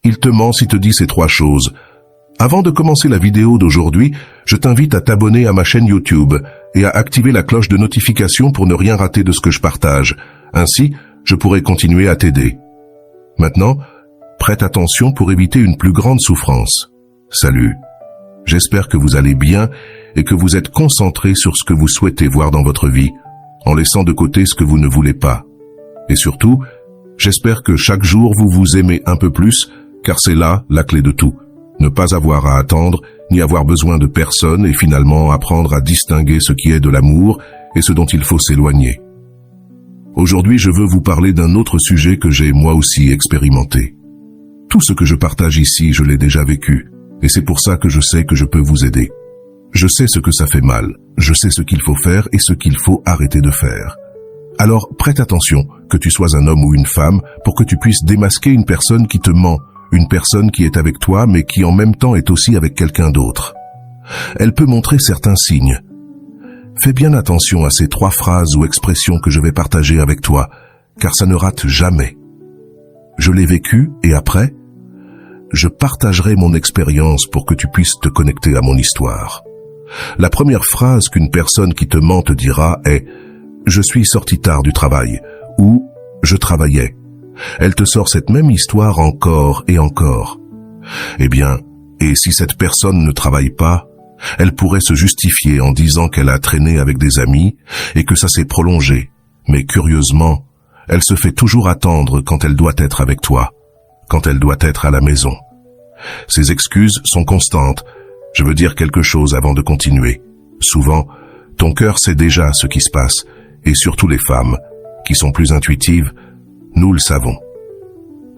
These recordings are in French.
il te ment s'il te dit ces 3 choses. Avant de commencer la vidéo d'aujourd'hui, je t'invite à t'abonner à ma chaîne YouTube et à activer la cloche de notification pour ne rien rater de ce que je partage. Ainsi, je pourrai continuer à t'aider. Maintenant, prête attention pour éviter une plus grande souffrance. Salut. J'espère que vous allez bien et que vous êtes concentrés sur ce que vous souhaitez voir dans votre vie, en laissant de côté ce que vous ne voulez pas. Et surtout, j'espère que chaque jour vous vous aimez un peu plus, car c'est là la clé de tout. Ne pas avoir à attendre, ni avoir besoin de personne et finalement apprendre à distinguer ce qui est de l'amour et ce dont il faut s'éloigner. Aujourd'hui, je veux vous parler d'un autre sujet que j'ai moi aussi expérimenté. Tout ce que je partage ici, je l'ai déjà vécu, et c'est pour ça que je sais que je peux vous aider. Je sais ce que ça fait mal, je sais ce qu'il faut faire et ce qu'il faut arrêter de faire. Alors prête attention, que tu sois un homme ou une femme, pour que tu puisses démasquer une personne qui te ment, une personne qui est avec toi mais qui en même temps est aussi avec quelqu'un d'autre. Elle peut montrer certains signes. Fais bien attention à ces 3 phrases ou expressions que je vais partager avec toi, car ça ne rate jamais. Je l'ai vécu et après, je partagerai mon expérience pour que tu puisses te connecter à mon histoire. La première phrase qu'une personne qui te ment te dira est « Je suis sorti tard du travail » ou « Je travaillais ». Elle te sort cette même histoire encore et encore. Eh bien, et si cette personne ne travaille pas, elle pourrait se justifier en disant qu'elle a traîné avec des amis et que ça s'est prolongé. Mais curieusement, elle se fait toujours attendre quand elle doit être avec toi, quand elle doit être à la maison. Ces excuses sont constantes. Je veux dire quelque chose avant de continuer. Souvent, ton cœur sait déjà ce qui se passe, et surtout les femmes, qui sont plus intuitives, nous le savons.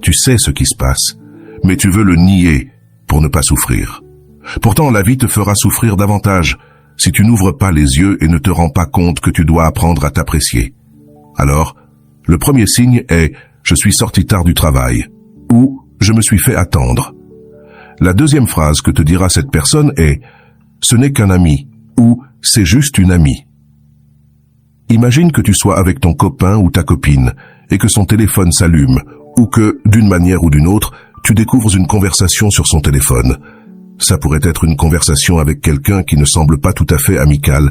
Tu sais ce qui se passe, mais tu veux le nier pour ne pas souffrir. Pourtant, la vie te fera souffrir davantage si tu n'ouvres pas les yeux et ne te rends pas compte que tu dois apprendre à t'apprécier. Alors, le premier signe est « je suis sorti tard du travail » ou « je me suis fait attendre ». La deuxième phrase que te dira cette personne est « ce n'est qu'un ami » ou « c'est juste une amie ». Imagine que tu sois avec ton copain ou ta copine et que son téléphone s'allume ou que, d'une manière ou d'une autre, tu découvres une conversation sur son téléphone. Ça pourrait être une conversation avec quelqu'un qui ne semble pas tout à fait amical,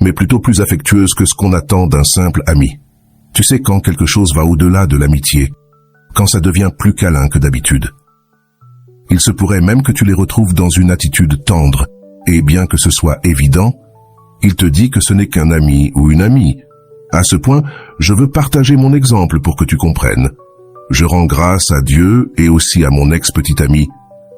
mais plutôt plus affectueuse que ce qu'on attend d'un simple ami. Tu sais quand quelque chose va au-delà de l'amitié, quand ça devient plus câlin que d'habitude. Il se pourrait même que tu les retrouves dans une attitude tendre, et bien que ce soit évident, il te dit que ce n'est qu'un ami ou une amie. À ce point, je veux partager mon exemple pour que tu comprennes. Je rends grâce à Dieu et aussi à mon ex-petit ami,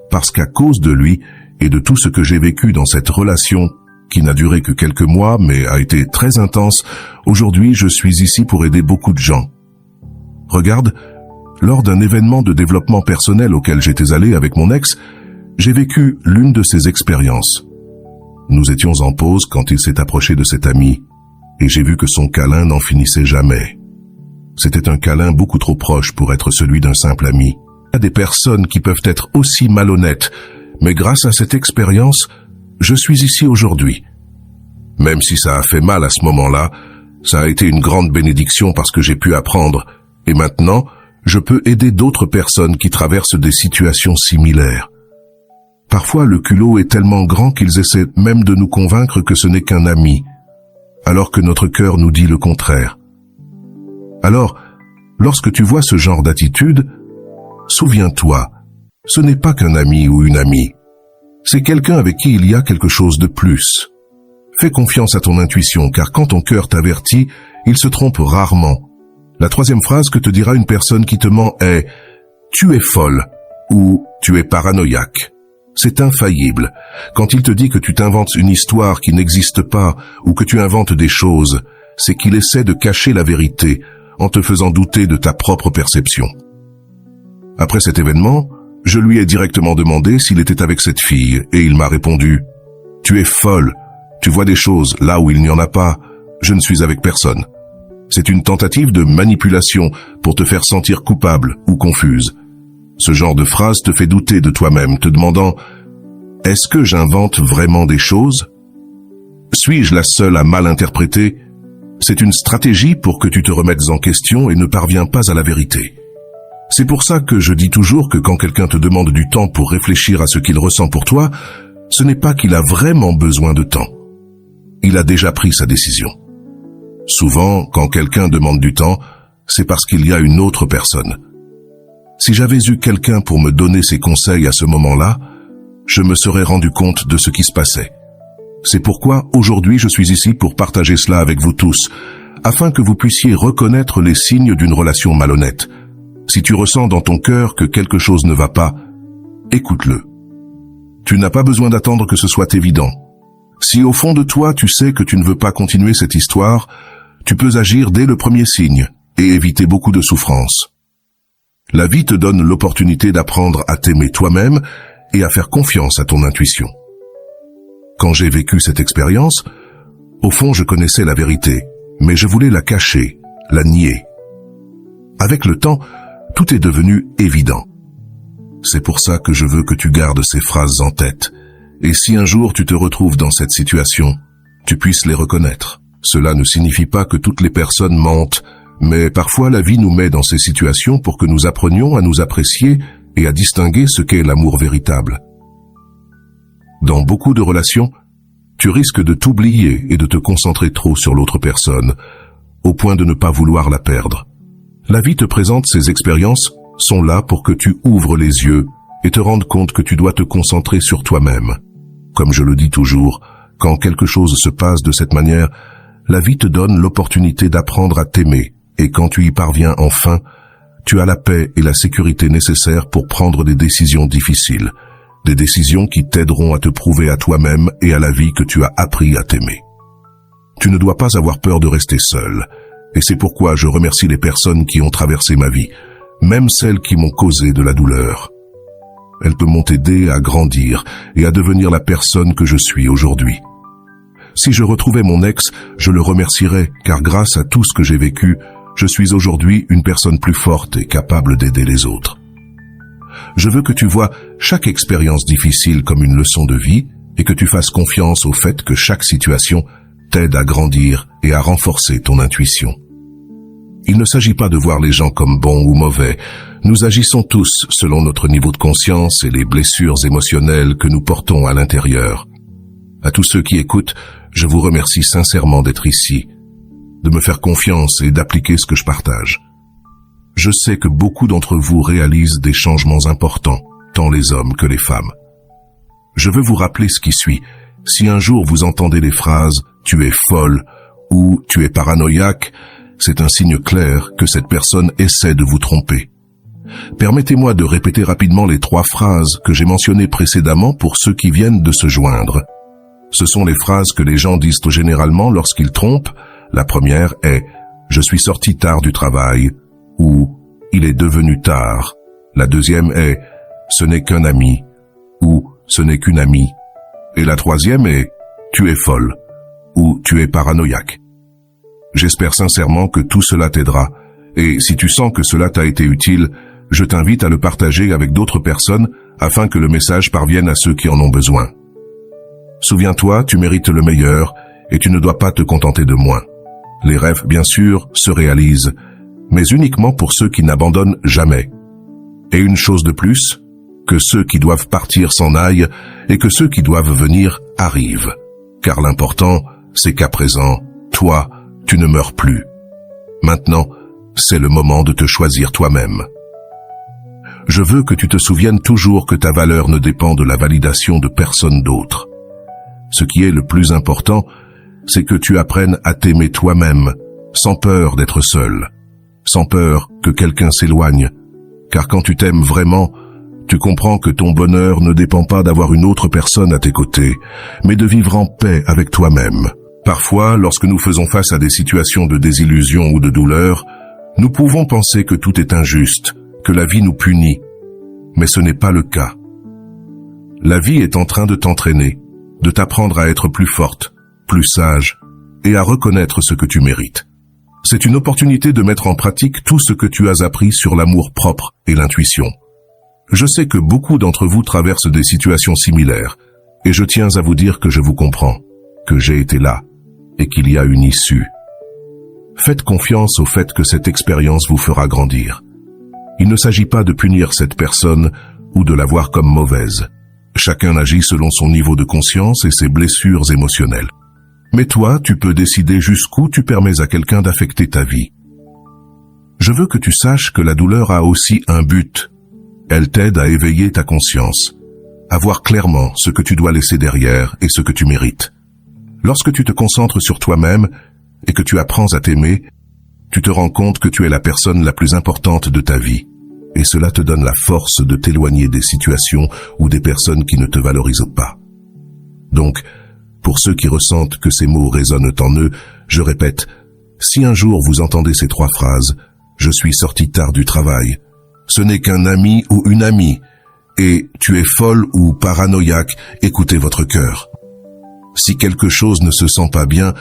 parce qu'à cause de lui et de tout ce que j'ai vécu dans cette relation, qui n'a duré que quelques mois mais a été très intense, aujourd'hui je suis ici pour aider beaucoup de gens. Regarde, lors d'un événement de développement personnel auquel j'étais allé avec mon ex, j'ai vécu l'une de ces expériences. Nous étions en pause quand il s'est approché de cet ami, et j'ai vu que son câlin n'en finissait jamais. C'était un câlin beaucoup trop proche pour être celui d'un simple ami. Il y a des personnes qui peuvent être aussi malhonnêtes, mais grâce à cette expérience, je suis ici aujourd'hui. Même si ça a fait mal à ce moment-là, ça a été une grande bénédiction parce que j'ai pu apprendre, et maintenant, je peux aider d'autres personnes qui traversent des situations similaires. Parfois, le culot est tellement grand qu'ils essaient même de nous convaincre que ce n'est qu'un ami, alors que notre cœur nous dit le contraire. Alors, lorsque tu vois ce genre d'attitude, souviens-toi, ce n'est pas qu'un ami ou une amie. C'est quelqu'un avec qui il y a quelque chose de plus. Fais confiance à ton intuition, car quand ton cœur t'avertit, il se trompe rarement. La troisième phrase que te dira une personne qui te ment est « tu es folle » ou « tu es paranoïaque ». C'est infaillible. Quand il te dit que tu t'inventes une histoire qui n'existe pas ou que tu inventes des choses, c'est qu'il essaie de cacher la vérité en te faisant douter de ta propre perception. Après cet événement, je lui ai directement demandé s'il était avec cette fille et il m'a répondu « Tu es folle, tu vois des choses là où il n'y en a pas, je ne suis avec personne. » C'est une tentative de manipulation pour te faire sentir coupable ou confuse. Ce genre de phrase te fait douter de toi-même, te demandant « Est-ce que j'invente vraiment des choses ? Suis-je la seule à mal interpréter ? » C'est une stratégie pour que tu te remettes en question et ne parviens pas à la vérité. C'est pour ça que je dis toujours que quand quelqu'un te demande du temps pour réfléchir à ce qu'il ressent pour toi, ce n'est pas qu'il a vraiment besoin de temps. Il a déjà pris sa décision. Souvent, quand quelqu'un demande du temps, c'est parce qu'il y a une autre personne. Si j'avais eu quelqu'un pour me donner ses conseils à ce moment-là, je me serais rendu compte de ce qui se passait. C'est pourquoi aujourd'hui je suis ici pour partager cela avec vous tous, afin que vous puissiez reconnaître les signes d'une relation malhonnête. Si tu ressens dans ton cœur que quelque chose ne va pas, écoute-le. Tu n'as pas besoin d'attendre que ce soit évident. Si au fond de toi tu sais que tu ne veux pas continuer cette histoire, tu peux agir dès le premier signe et éviter beaucoup de souffrance. La vie te donne l'opportunité d'apprendre à t'aimer toi-même et à faire confiance à ton intuition. Quand j'ai vécu cette expérience, au fond je connaissais la vérité, mais je voulais la cacher, la nier. Avec le temps, tout est devenu évident. C'est pour ça que je veux que tu gardes ces phrases en tête. Et si un jour tu te retrouves dans cette situation, tu puisses les reconnaître. Cela ne signifie pas que toutes les personnes mentent, mais parfois la vie nous met dans ces situations pour que nous apprenions à nous apprécier et à distinguer ce qu'est l'amour véritable. Dans beaucoup de relations, tu risques de t'oublier et de te concentrer trop sur l'autre personne, au point de ne pas vouloir la perdre. La vie te présente ces expériences sont là pour que tu ouvres les yeux et te rendes compte que tu dois te concentrer sur toi-même. Comme je le dis toujours, quand quelque chose se passe de cette manière, la vie te donne l'opportunité d'apprendre à t'aimer, et quand tu y parviens enfin, tu as la paix et la sécurité nécessaires pour prendre des décisions difficiles, des décisions qui t'aideront à te prouver à toi-même et à la vie que tu as appris à t'aimer. Tu ne dois pas avoir peur de rester seul, et c'est pourquoi je remercie les personnes qui ont traversé ma vie, même celles qui m'ont causé de la douleur. Elles m'ont aidé à grandir et à devenir la personne que je suis aujourd'hui. Si je retrouvais mon ex, je le remercierais, car grâce à tout ce que j'ai vécu, je suis aujourd'hui une personne plus forte et capable d'aider les autres. Je veux que tu vois chaque expérience difficile comme une leçon de vie et que tu fasses confiance au fait que chaque situation t'aide à grandir et à renforcer ton intuition. Il ne s'agit pas de voir les gens comme bons ou mauvais. Nous agissons tous selon notre niveau de conscience et les blessures émotionnelles que nous portons à l'intérieur. À tous ceux qui écoutent, je vous remercie sincèrement d'être ici, de me faire confiance et d'appliquer ce que je partage. Je sais que beaucoup d'entre vous réalisent des changements importants, tant les hommes que les femmes. Je veux vous rappeler ce qui suit. Si un jour vous entendez les phrases « tu es folle » ou « tu es paranoïaque », c'est un signe clair que cette personne essaie de vous tromper. Permettez-moi de répéter rapidement les 3 phrases que j'ai mentionnées précédemment pour ceux qui viennent de se joindre. Ce sont les phrases que les gens disent généralement lorsqu'ils trompent. La première est « je suis sorti tard du travail » ou « il est devenu tard ». La deuxième est « ce n'est qu'un ami » ou « ce n'est qu'une amie ». Et la troisième est « tu es folle » ou « tu es paranoïaque ». J'espère sincèrement que tout cela t'aidera, et si tu sens que cela t'a été utile, je t'invite à le partager avec d'autres personnes afin que le message parvienne à ceux qui en ont besoin. Souviens-toi, tu mérites le meilleur et tu ne dois pas te contenter de moins. Les rêves, bien sûr, se réalisent, mais uniquement pour ceux qui n'abandonnent jamais. Et une chose de plus, que ceux qui doivent partir s'en aillent et que ceux qui doivent venir arrivent. Car l'important, c'est qu'à présent, toi, tu ne meurs plus. Maintenant, c'est le moment de te choisir toi-même. Je veux que tu te souviennes toujours que ta valeur ne dépend de la validation de personne d'autre. Ce qui est le plus important, c'est que tu apprennes à t'aimer toi-même, sans peur d'être seul, sans peur que quelqu'un s'éloigne, car quand tu t'aimes vraiment, tu comprends que ton bonheur ne dépend pas d'avoir une autre personne à tes côtés, mais de vivre en paix avec toi-même. Parfois, lorsque nous faisons face à des situations de désillusion ou de douleur, nous pouvons penser que tout est injuste, que la vie nous punit, mais ce n'est pas le cas. La vie est en train de t'entraîner, de t'apprendre à être plus forte, plus sage, et à reconnaître ce que tu mérites. C'est une opportunité de mettre en pratique tout ce que tu as appris sur l'amour propre et l'intuition. Je sais que beaucoup d'entre vous traversent des situations similaires, et je tiens à vous dire que je vous comprends, que j'ai été là, et qu'il y a une issue. Faites confiance au fait que cette expérience vous fera grandir. Il ne s'agit pas de punir cette personne ou de la voir comme mauvaise. Chacun agit selon son niveau de conscience et ses blessures émotionnelles. Mais toi, tu peux décider jusqu'où tu permets à quelqu'un d'affecter ta vie. Je veux que tu saches que la douleur a aussi un but. Elle t'aide à éveiller ta conscience, à voir clairement ce que tu dois laisser derrière et ce que tu mérites. Lorsque tu te concentres sur toi-même et que tu apprends à t'aimer, tu te rends compte que tu es la personne la plus importante de ta vie. Et cela te donne la force de t'éloigner des situations ou des personnes qui ne te valorisent pas. Donc, pour ceux qui ressentent que ces mots résonnent en eux, je répète, si un jour vous entendez ces 3 phrases, « Je suis sorti tard du travail », ce n'est qu'un ami ou une amie, et « Tu es folle ou paranoïaque », écoutez votre cœur. Si quelque chose ne se sent pas bien,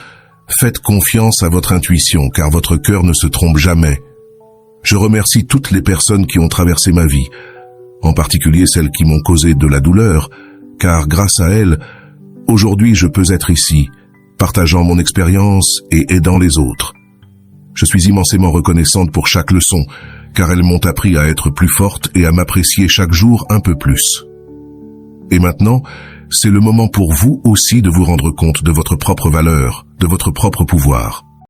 faites confiance à votre intuition, car votre cœur ne se trompe jamais. Je remercie toutes les personnes qui ont traversé ma vie, en particulier celles qui m'ont causé de la douleur, car grâce à elles, aujourd'hui je peux être ici, partageant mon expérience et aidant les autres. Je suis immensément reconnaissante pour chaque leçon, car elles m'ont appris à être plus forte et à m'apprécier chaque jour un peu plus. Et maintenant, c'est le moment pour vous aussi de vous rendre compte de votre propre valeur, de votre propre pouvoir.